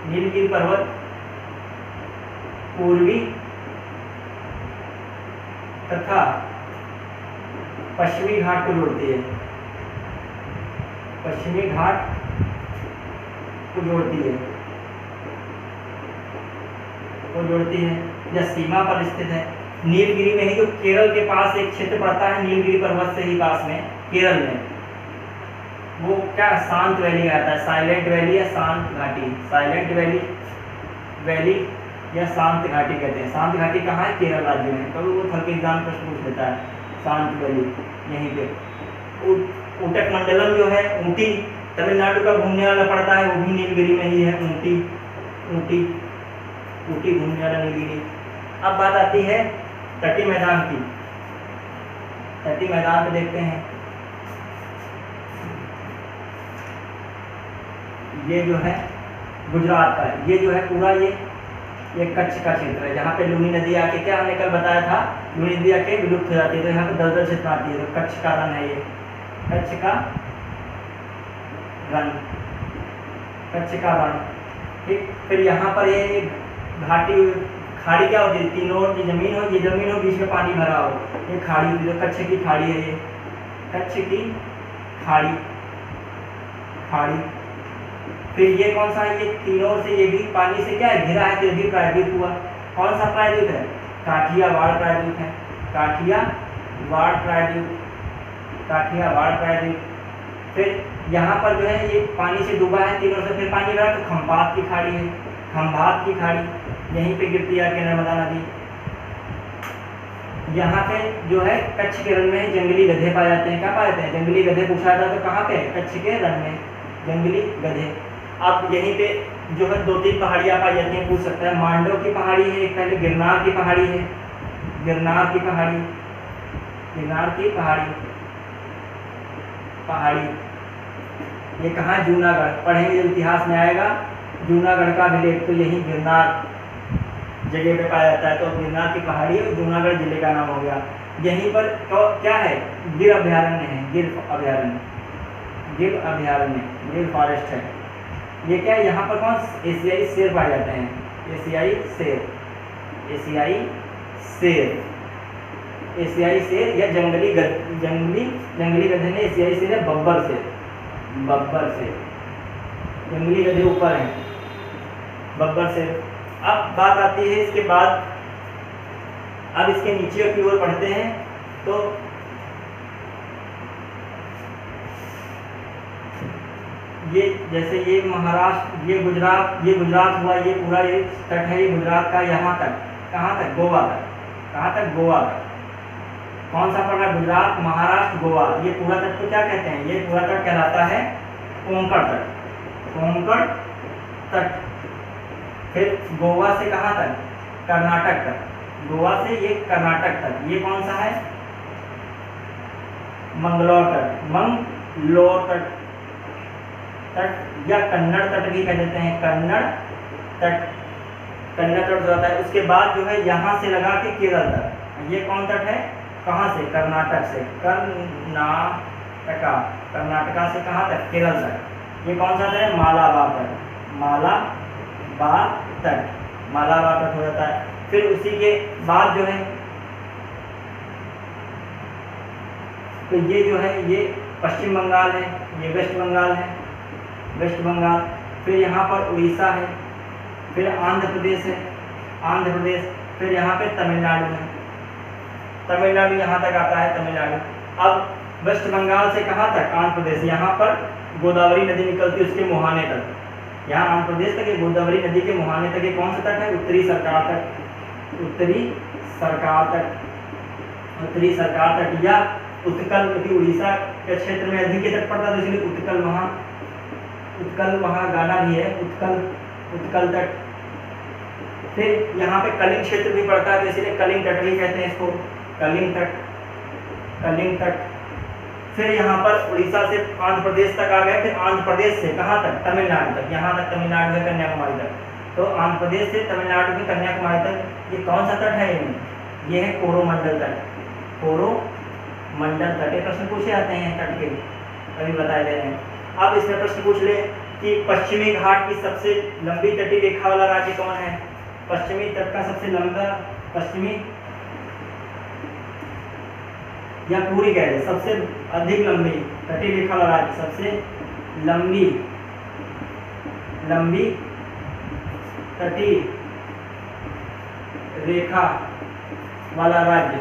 नीलगिरी पर्वत पूर्वी तथा पश्चिमी घाट को जोड़ती है, पश्चिमी घाट को जोड़ती है, यह सीमा पर स्थित है। नीलगिरी में ही जो केरल के पास एक क्षेत्र पड़ता है, नीलगिरी पर्वत से ही पास में केरल में, वो क्या शांत वैली आता है, साइलेंट वैली या शांत घाटी, साइलेंट वैली या शांत घाटी कहते हैं। शांत घाटी कहाँ है? केरल राज्य में। कभी वो हल्के एग्जाम प्रश्न पूछ देता है, शांत वैली यहीं पे। ऊटक मंडलम जो है, ऊटी तमिलनाडु का घूमने वाला पड़ता है, वो भी नीलगिरी में ही है। ऊटी घूमने वाला नीलगिरी। अब बात आती है तटीय मैदान की। तटीय मैदान पे देखते हैं, ये जो है गुजरात का, ये जो है पूरा ये कच्छ का क्षेत्र है, जहाँ पे लूनी नदी आके, क्या हमने कल बताया था, लूनी नदी आके विलुप्त हो जाती है, तो यहाँ पे दलदल क्षेत्र आती है, तो कच्छ का रण है ये, कच्छ का रण। ठीक, फिर यहाँ पर ये घाटी, खाड़ी क्या होती है, तीनों की जमीन हो, ये जमीन हो, बीच में पानी भरा हो, ये खाड़ी होती है, कच्छ की खाड़ी है ये, कच्छ की खाड़ी। फिर ये कौन सा है, ये तीनों से, ये भी पानी से क्या है, घिरा है, तो भी प्रायद्वीप हुआ। कौन सा प्रायद्वीप है? काठियावाड़ प्रायद्वीप है, काठियावाड़ प्रायद्वीप। फिर यहाँ पर जो है ये पानी से डूबा है तीनों से, फिर पानी भरा, तो खंभात की खाड़ी है, खंभात की खाड़ी, यहीं पे गिरती है नर्मदा नदी। यहाँ पे जो है कच्छ के रण में जंगली गधे पाए जाते हैं। क्या पाए जाते हैं? जंगली गधे। पूछा था तो कहाँ पे? कच्छ के रण में जंगली गधे। अब यहीं पे जो है 2-3 पहाड़ियाँ पाई जाती हैं, पूछ सकता है। मांडव की पहाड़ी है एक, पहले गिरनार की पहाड़ी है, गिरनार की पहाड़ी। ये कहाँ? जूनागढ़। पढ़ेंगे जब इतिहास में आएगा, जूनागढ़ का अभिलेख तो यही गिरनार जगह पे पाया जाता है, तो गिरनार की पहाड़ी और जूनागढ़ जिले का नाम हो गया। यहीं पर तो क्या है? गिर अभ्यारण्य है, गिर फॉरेस्ट है। ये क्या है? यहाँ पर कौन? एशियाई शेर पाए जाते हैं, एशियाई शेर या जंगली गधे ने, एशियाई शेर है बब्बर शेर, जंगली गधे ऊपर हैं, बब्बर शेर। अब बात आती है इसके बाद, अब इसके नीचे की ओर पढ़ते हैं, तो ये जैसे ये महाराष्ट्र, ये गुजरात हुआ, ये पूरा ये तट है, ये गुजरात का, यहाँ तक, कहाँ तक? गोवा तक। कौन सा पड़ रहा है? गुजरात, महाराष्ट्र, गोवा। ये पूरा तट को क्या कहते हैं? ये पूरा तट कहलाता है कोंकण तट। फिर गोवा से कहाँ तक? कर्नाटक तक। गोवा से ये कर्नाटक तक। ये कौन सा है? मंगलोर तट या कन्नड़ तट भी कह देते हैं, कन्नड़ तट हो जाता है। उसके बाद जो है यहाँ से लगा के केरल तक। ये कौन तट है? कहाँ से? कर्नाटक से, कर्नाटका से कहाँ तक? केरल तक। ये कौन सा तट है? मालाबार तट हो जाता है। फिर उसी के बाद जो है, तो ये जो है ये पश्चिम बंगाल है, ये वेस्ट बंगाल। फिर यहाँ पर उड़ीसा है, फिर आंध्र प्रदेश, फिर यहाँ पे तमिलनाडु है, तमिलनाडु यहाँ तक आता है, तमिलनाडु। अब वेस्ट बंगाल से कहाँ तक? आंध्र प्रदेश। यहाँ पर गोदावरी नदी निकलती है, उसके मुहाने तक। यहाँ आंध्र प्रदेश तक, ये गोदावरी नदी के मुहाने तक। ये कौन सा तट है? उत्तरी सरकार तट या उत्कल, क्योंकि उड़ीसा के क्षेत्र में अधिक तट पड़ता है, तो इसलिए उत्कल वहाँ गाना भी है, उत्कल तट। फिर यहाँ पे कलिंग क्षेत्र भी पड़ता है, तो इसलिए कलिंग तट भी कहते हैं इसको, कलिंग तट। फिर यहाँ पर उड़ीसा से आंध्र प्रदेश तक आ गए, फिर आंध्र प्रदेश से कहाँ तक? तमिलनाडु तक। यहाँ तक तमिलनाडु है, कन्याकुमारी तक। तो आंध्र प्रदेश से तमिलनाडु की कन्याकुमारी तक। ये कौन सा तट है? ये है कोरोमंडल तट। ये प्रश्न पूछे जाते हैं तट के, अभी बताए दे रहे हैं। अब इसमें प्रश्न पूछ ले कि पश्चिमी घाट की सबसे लंबी तटीय रेखा वाला राज्य कौन है? पश्चिमी तट का सबसे लंबा, पश्चिमी या पूरी कह दे, सबसे अधिक लंबी तटीय रेखा वाला राज्य, सबसे लंबी तटीय रेखा वाला राज्य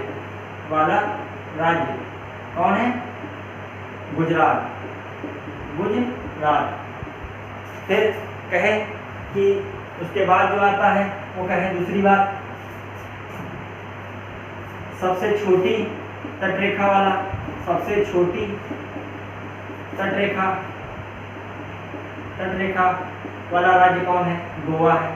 कौन है? गुजरात। फिर कहे कि उसके बाद जो आता है वो कहे दूसरी बात, सबसे छोटी तटरेखा वाला, सबसे छोटी तटरेखा वाला राज्य कौन है? गोवा है।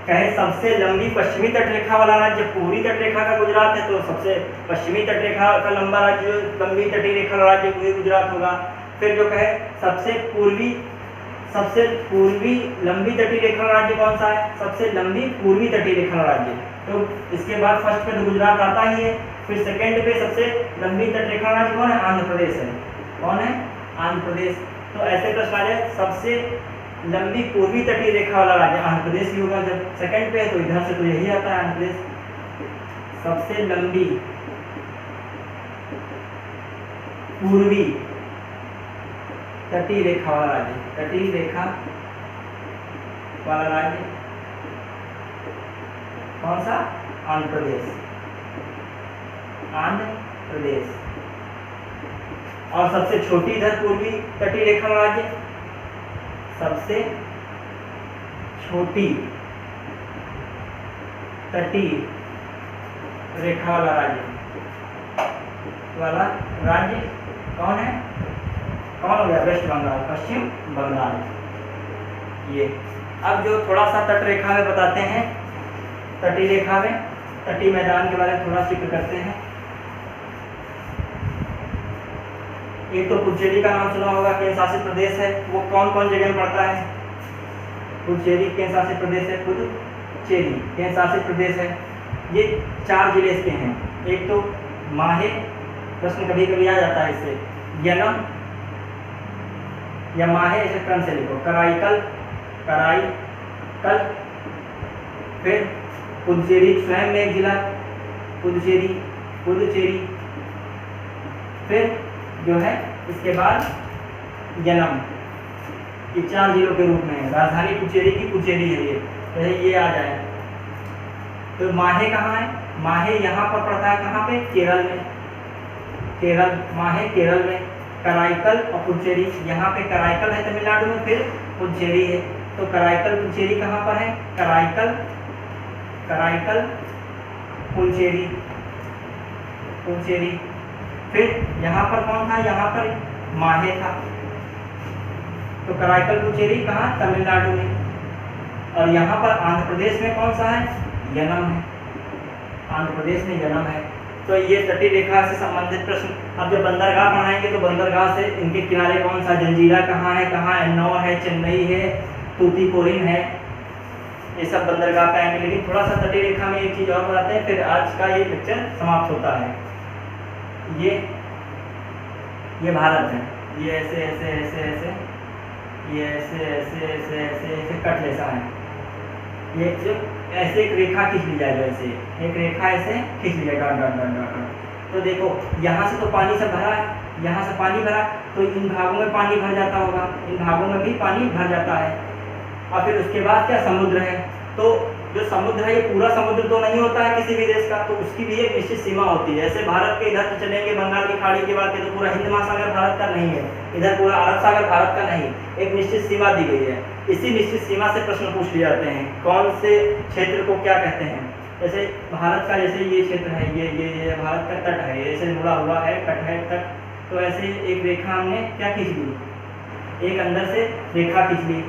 कहे सबसे लंबी पश्चिमी तटरेखा वाला राज्य, पूरी तटरेखा का गुजरात है तो सबसे पश्चिमी तटरेखा का लंबा राज्य, लंबी तटीय रेखा वाला राज्य गुजरात होगा। फिर जो कहे सबसे पूर्वी लंबी तटीय रेखा वाला राज्य कौन सा है? सबसे लंबी पूर्वी तटीय रेखा वाला राज्य। तो इसके बाद फर्स्ट पे तो गुजरात आता ही है, फिर सेकंड पे सबसे लंबी तटरेखा वाला राज्य कौन है? आंध्र प्रदेश है। कौन है? आंध्र प्रदेश। तो ऐसे प्रश्न आ जाए, सबसे लंबी पूर्वी तटीय रेखा वाला राज्य आंध्र प्रदेश ही होगा। जब सेकंड पे है तो इधर से तो यही आता है आंध्र प्रदेश। सबसे लंबी पूर्वी तटीय रेखा वाला राज्य, तटीय रेखा वाला राज्य कौन सा? आंध्र प्रदेश। और सबसे छोटी इधर पूर्वी तटीय रेखा वाला राज्य, सबसे छोटी तटीय रेखा वाला राज्य कौन है? कौन हो गया? वेस्ट बंगाल, पश्चिम बंगाल। ये अब जो थोड़ा सा तट रेखा में बताते हैं, तटीय रेखा में तटीय मैदान के बारे में थोड़ा जिक्र करते हैं। एक तो पुडुचेरी का नाम सुना होगा, केंद्र शासित प्रदेश है। वो कौन कौन जगह में पड़ता है? पुडुचेरी केंद्र शासित प्रदेश है, पुडुचेरी केंद्र शासित प्रदेश है। ये 4 जिले इसके हैं। एक तो माहे, प्रश्न कभी कभी आ जाता है इससे, यनम या माहे ऐसे क्रम से लिखो, कराईकल, फिर पुडुचेरी स्वयं में एक जिला पुडुचेरी, फिर जो है इसके बाद यनम। ये 4 जिलों के रूप में है। राजधानी पुडुचेरी की पुडुचेरी है ये आ जाए। तो माहे कहाँ है? माहे यहाँ पर पड़ता है, कहाँ पे? केरल में। माहे केरल में। कराईकल और पुडुचेरी, यहाँ पे कराईकल है तमिलनाडु में, फिर पुडुचेरी है। तो कराईकल पुडुचेरी कहाँ पर है? कराईकल पुडुचेरी। फिर यहाँ पर कौन था? यहाँ पर माहे था। तो कराईकल पुडुचेरी कहाँ? तमिलनाडु में। और यहाँ पर आंध्र प्रदेश में कौन सा है? यनम है। आंध्र प्रदेश में यनम है। तो ये तटीय रेखा से संबंधित प्रश्न। अब जब बंदरगाह पढ़ाएंगे तो बंदरगाह से इनके किनारे कौन सा, जंजीरा कहाँ है, कहाँ एन्नौर है, चेन्नई है, तूतीकोरिन है, ये सब बंदरगाह पे आएंगे। लेकिन थोड़ा सा तटीय रेखा में एक चीज़ और बताते हैं, फिर आज का ये लेक्चर समाप्त होता है। ये भारत है, ये ऐसे ऐसे ऐसे ऐसे, ये ऐसे ऐसे ऐसे ऐसे ऐसे कट जैसा है। ये जो ऐसे एक रेखा खींच ली जाए, जैसे एक रेखा ऐसे खींच ली जाए, डॉट डॉट डॉट डॉट। तो देखो यहाँ से तो पानी सब भरा है, यहाँ से पानी भरा, तो इन भागों में पानी भर जाता होगा, इन भागों में भी पानी भर जाता है। और फिर उसके बाद क्या, समुद्र है। तो जो समुद्र है ये पूरा समुद्र तो नहीं होता है किसी भी देश का, तो उसकी भी एक निश्चित सीमा होती है। जैसे भारत के इधर चलेंगे, बंगाल की खाड़ी की बात करें तो पूरा हिंद महासागर भारत का नहीं है, इधर पूरा अरब सागर भारत का नहीं, एक निश्चित सीमा दी गई है। इसी निश्चित सीमा से प्रश्न पूछ लिए जाते हैं, कौन से क्षेत्र को क्या कहते हैं। जैसे भारत का, जैसे ये क्षेत्र है, ये भारत का तट है, ऐसे मुड़ा हुआ है, कट है तट। तो ऐसे एक रेखा हमने क्या खींच ली, एक अंदर से रेखा खींच ली,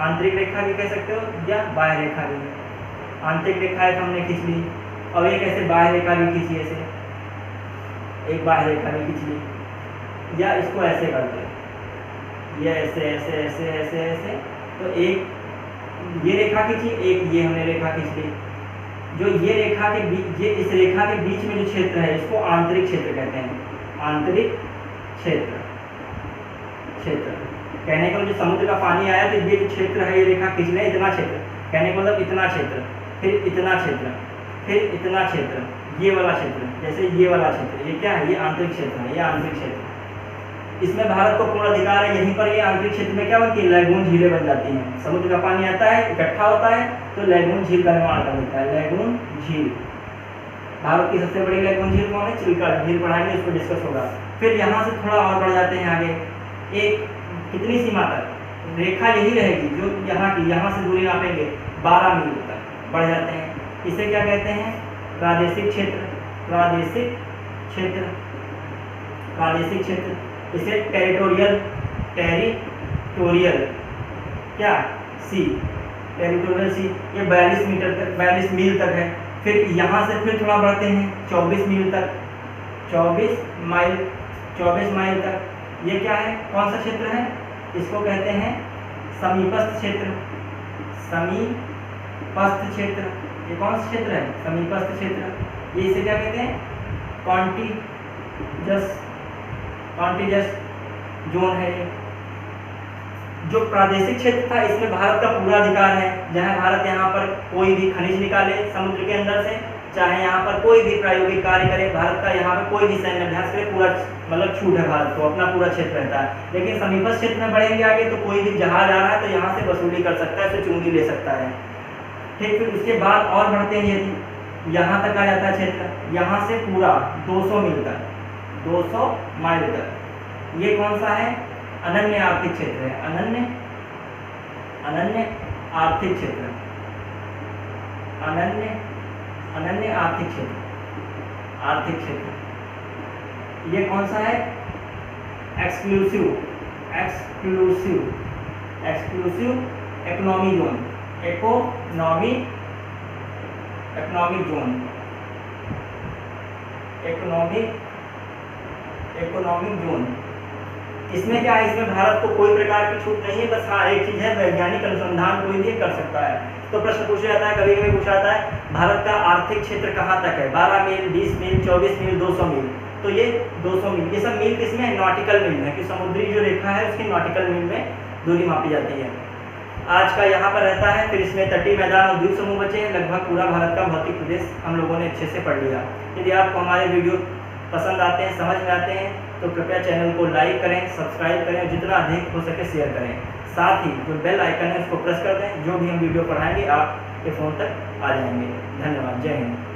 आंतरिक रेखा भी कह सकते हो या बाह्य रेखा भी। आंतरिक रेखा एक हमने खींच ली, और एक ऐसे बाह्य रेखा भी खींची, ऐसे एक बाह्य रेखा भी खींच ली, या इसको ऐसे कर दो, ये ऐसे ऐसे ऐसे ऐसे ऐसे। तो एक ये रेखा खींची, एक ये हमने रेखा खींच ली। जो ये रेखा के बीच, ये इस रेखा के बीच में जो क्षेत्र है इसको आंतरिक क्षेत्र कहते हैं। आंतरिक क्षेत्र कहने का जो समुद्र का पानी आया तो ये जो क्षेत्र है, ये रेखा खींचना है, इतना क्षेत्र कहने का मतलब इतना क्षेत्र, फिर इतना क्षेत्र, फिर इतना क्षेत्र, ये वाला क्षेत्र, जैसे ये वाला क्षेत्र, ये क्या है, ये आंतरिक क्षेत्र है, ये आंतरिक क्षेत्र। इसमें भारत को पूर्ण अधिकार है। यहीं पर ये आंतरिक क्षेत्र में क्या होती है, लैगून झीलें बन जाती हैं। समुद्र का पानी आता है, इकट्ठा होता है, तो लैगून झील का निर्माण कर देता है। लैगून झील, भारत की सबसे बड़ी लैगून झील कौन है, चिल्का झील, पढ़ाएंगे, इसको डिस्कस होगा। फिर यहाँ से थोड़ा और बढ़ जाते हैं आगे, एक कितनी सीमा तक, रेखा यही रहेगी जो यहाँ की, यहाँ से दूरी नापेंगे 12 मील तक बढ़ जाते हैं। इसे क्या कहते हैं, प्रादेशिक क्षेत्र। प्रादेशिक क्षेत्र, प्रादेशिक क्षेत्र, इसे टेरिटोरियल, टेरिटोरियल क्या सी, टेरिटोरियल सी, ये 42 मीटर तक, 42 मील तक है। फिर यहाँ से फिर थोड़ा बढ़ते हैं 24 मील तक, 24 माइल, 24 माइल तक। ये क्या है, कौन सा क्षेत्र है, इसको कहते हैं समीपस्थ क्षेत्र। समीपस्थ क्षेत्र, ये कौन सा क्षेत्र है, समीपस्थ क्षेत्र। ये इसे क्या कहते हैं, कॉन्टिजस, कॉन्टिजस जोन है ये। जो प्रादेशिक क्षेत्र था, इसमें भारत का पूरा अधिकार है। जहाँ भारत यहाँ पर कोई भी खनिज निकाले समुद्र के अंदर से, चाहे यहाँ पर कोई भी प्रायोगिक कार्य करे, भारत का यहाँ पर कोई भी सैन्य अभ्यास करे, पूरा मतलब छूट है भारत को, अपना पूरा क्षेत्र रहता है। लेकिन समीपस्थ क्षेत्र में बढ़ेंगे आगे तो कोई भी जहाज आ रहा है तो यहाँ से वसूली कर सकता है, उसे चुंगी ले सकता है। ठीक, फिर उसके बाद और बढ़ते हैं, यदि यहाँ तक आ जाता है क्षेत्र, यहाँ से पूरा 200 मील तक, 200 माइल तक। ये कौन सा है, अनन्य आर्थिक क्षेत्र है। अनन्य, अनन्य आर्थिक क्षेत्र, अनन्य, अनन्य आर्थिक क्षेत्र, आर्थिक क्षेत्र। ये कौन सा है, exclusive, exclusive, exclusive economy zone, economy, economic zone, economic, economic zone. इसमें क्या है, इसमें भारत को कोई प्रकार की छूट नहीं है, बस हाँ एक चीज़ है, वैज्ञानिक अनुसंधान कोई भी कर सकता है। तो प्रश्न पूछा जाता है, कभी कभी पूछा जाता है भारत का आर्थिक क्षेत्र कहाँ तक है, 12 मील, 20 मील, 24 मील, 200 मील। तो ये 200 मील, ये सब मील किसमें है, नॉटिकल मील में, कि समुद्री जो रेखा है उसकी नॉटिकल मील में दूरी मापी जाती है। आज का यहाँ पर रहता है। फिर इसमें तटीय मैदान और द्वीप समूह बचे हैं। लगभग पूरा भारत का भौतिक प्रदेश हम लोगों ने अच्छे से पढ़ लिया। यदि आपको हमारे वीडियो पसंद आते हैं, समझ में आते हैं, तो कृपया चैनल को लाइक करें, सब्सक्राइब करें और जितना अधिक हो सके शेयर करें। साथ ही जो बेल आइकन है उसको प्रेस कर दें, जो भी हम वीडियो पढ़ाएंगे आपके फ़ोन तक आ जाएंगे। धन्यवाद, जय हिंद।